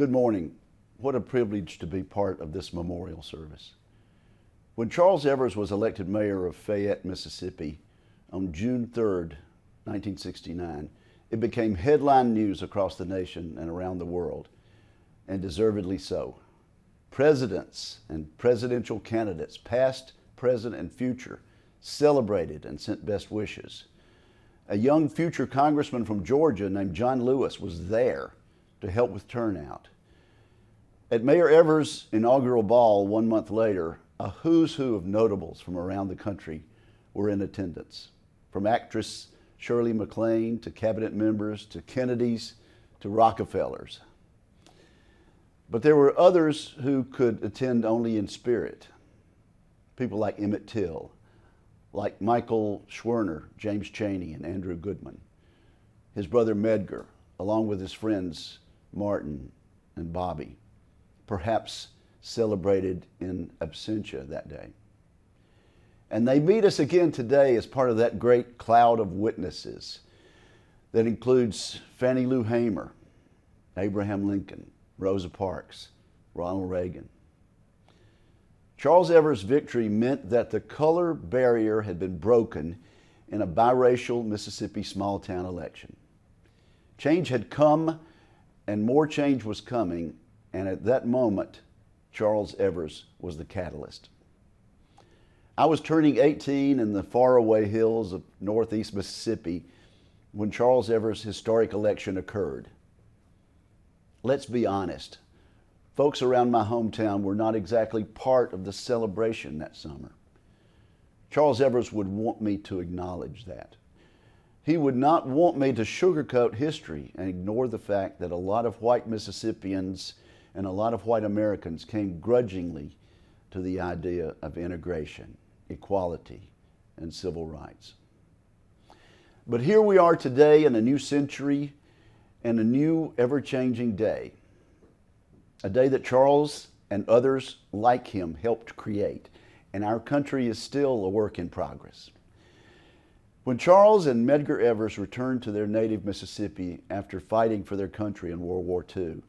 Good morning. What a privilege to be part of this memorial service. When Charles Evers was elected mayor of Fayette, Mississippi on June 3rd, 1969, it became headline news across the nation and around the world, and deservedly so. Presidents and presidential candidates, past, present, and future, celebrated and sent best wishes. A young future congressman from Georgia named John Lewis was there to help with turnout. At Mayor Evers' inaugural ball 1 month later, a who's who of notables from around the country were in attendance, from actress Shirley MacLaine to cabinet members to Kennedys to Rockefellers. But there were others who could attend only in spirit. People like Emmett Till, like Michael Schwerner, James Chaney, and Andrew Goodman. His brother Medgar, along with his friends Martin and Bobby, perhaps celebrated in absentia that day. And they meet us again today as part of that great cloud of witnesses that includes Fannie Lou Hamer, Abraham Lincoln, Rosa Parks, Ronald Reagan. Charles Evers' victory meant that the color barrier had been broken in a biracial Mississippi small town election. Change had come, and more change was coming, and at that moment, Charles Evers was the catalyst. I was turning 18 in the faraway hills of northeast Mississippi when Charles Evers' historic election occurred. Let's be honest, folks around my hometown were not exactly part of the celebration that summer. Charles Evers would want me to acknowledge that. He would not want me to sugarcoat history and ignore the fact that a lot of white Mississippians and a lot of white Americans came grudgingly to the idea of integration, equality, and civil rights. But here we are today in a new century and a new ever-changing day. A day that Charles and others like him helped create, and our country is still a work in progress. When Charles and Medgar Evers returned to their native Mississippi after fighting for their country in World War II,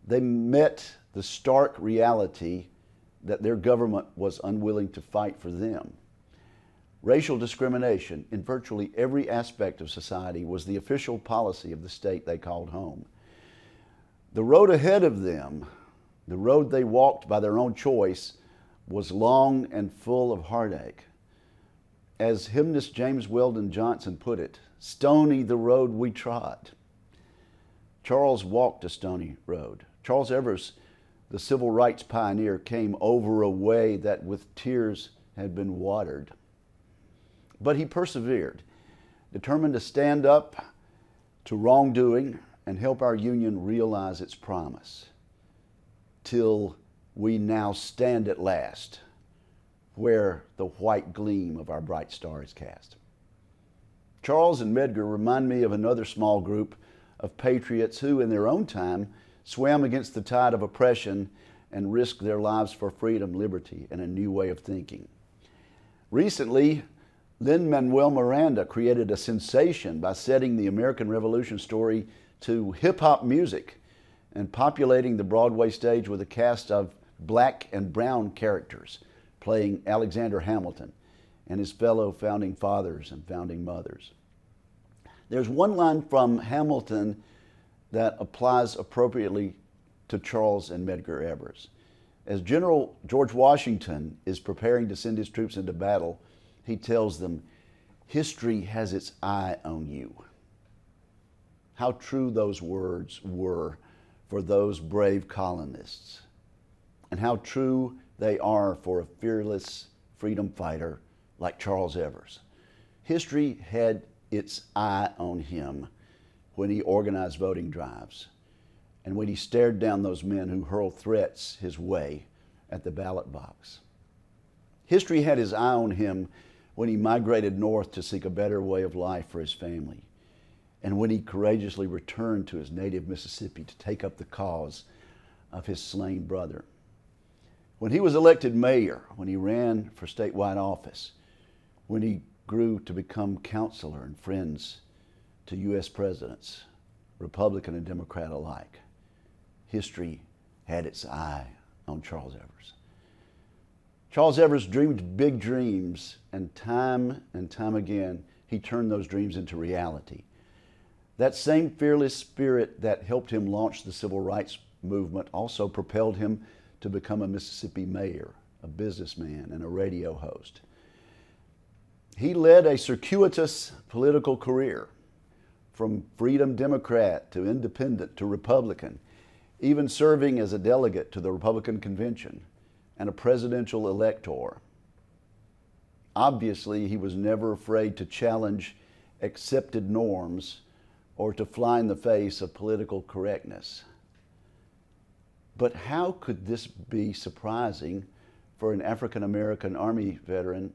they met the stark reality that their government was unwilling to fight for them. Racial discrimination in virtually every aspect of society was the official policy of the state they called home. The road ahead of them, the road they walked by their own choice, was long and full of heartache. As hymnist James Weldon Johnson put it, "Stony the road we trod." Charles walked a stony road. Charles Evers, the civil rights pioneer, came over a way that with tears had been watered. But he persevered, determined to stand up to wrongdoing and help our union realize its promise, till we now stand at last where the white gleam of our bright star is cast. Charles and Medgar remind me of another small group of patriots who, in their own time, swam against the tide of oppression and risked their lives for freedom, liberty, and a new way of thinking. Recently, Lin-Manuel Miranda created a sensation by setting the American Revolution story to hip-hop music and populating the Broadway stage with a cast of black and brown characters, playing Alexander Hamilton and his fellow founding fathers and founding mothers. There's one line from Hamilton that applies appropriately to Charles and Medgar Evers. As General George Washington is preparing to send his troops into battle, he tells them, "History has its eye on you." How true those words were for those brave colonists, and how true they are for a fearless freedom fighter like Charles Evers. History had its eye on him when he organized voting drives and when he stared down those men who hurled threats his way at the ballot box. History had his eye on him when he migrated north to seek a better way of life for his family, and when he courageously returned to his native Mississippi to take up the cause of his slain brother. When he was elected mayor, when he ran for statewide office, when he grew to become counselor and friends to U.S. presidents, Republican and Democrat alike, history had its eye on Charles Evers. Charles Evers dreamed big dreams, and time again, he turned those dreams into reality. That same fearless spirit that helped him launch the civil rights movement also propelled him to become a Mississippi mayor, a businessman, and a radio host. He led a circuitous political career, from Freedom Democrat to Independent to Republican, even serving as a delegate to the Republican Convention and a presidential elector. Obviously, he was never afraid to challenge accepted norms or to fly in the face of political correctness. But how could this be surprising for an African American Army veteran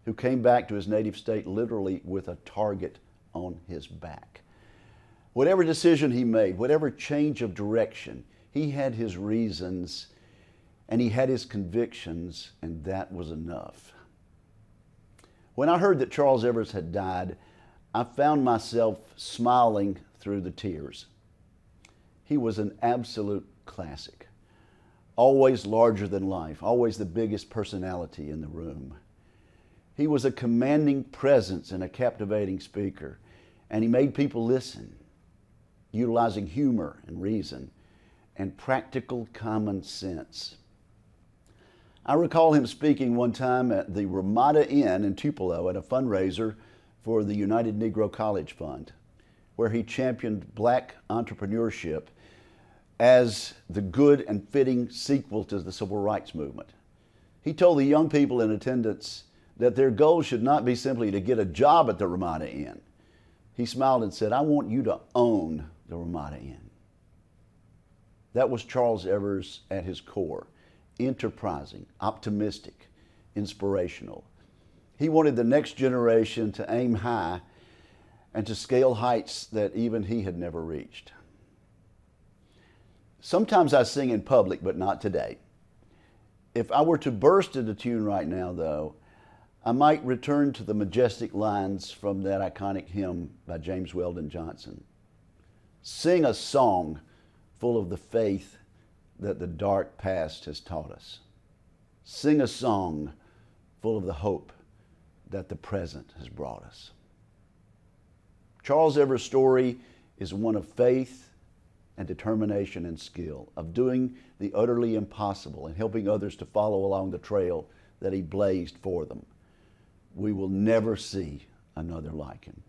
who came back to his native state literally with a target on his back? Whatever decision he made, whatever change of direction, he had his reasons and he had his convictions, and that was enough. When I heard that Charles Evers had died, I found myself smiling through the tears. He was an absolute classic, always larger than life, always the biggest personality in the room. He was a commanding presence and a captivating speaker, and he made people listen, utilizing humor and reason and practical common sense. I recall him speaking one time at the Ramada Inn in Tupelo at a fundraiser for the United Negro College Fund, where he championed black entrepreneurship as the good and fitting sequel to the civil rights movement. He told the young people in attendance that their goal should not be simply to get a job at the Ramada Inn. He smiled and said, "I want you to own the Ramada Inn." That was Charles Evers at his core, enterprising, optimistic, inspirational. He wanted the next generation to aim high and to scale heights that even he had never reached. Sometimes I sing in public, but not today. If I were to burst into tune right now, though, I might return to the majestic lines from that iconic hymn by James Weldon Johnson. Sing a song full of the faith that the dark past has taught us. Sing a song full of the hope that the present has brought us. Charles Evers' story is one of faith and determination and skill, of doing the utterly impossible and helping others to follow along the trail that he blazed for them. We will never see another like him.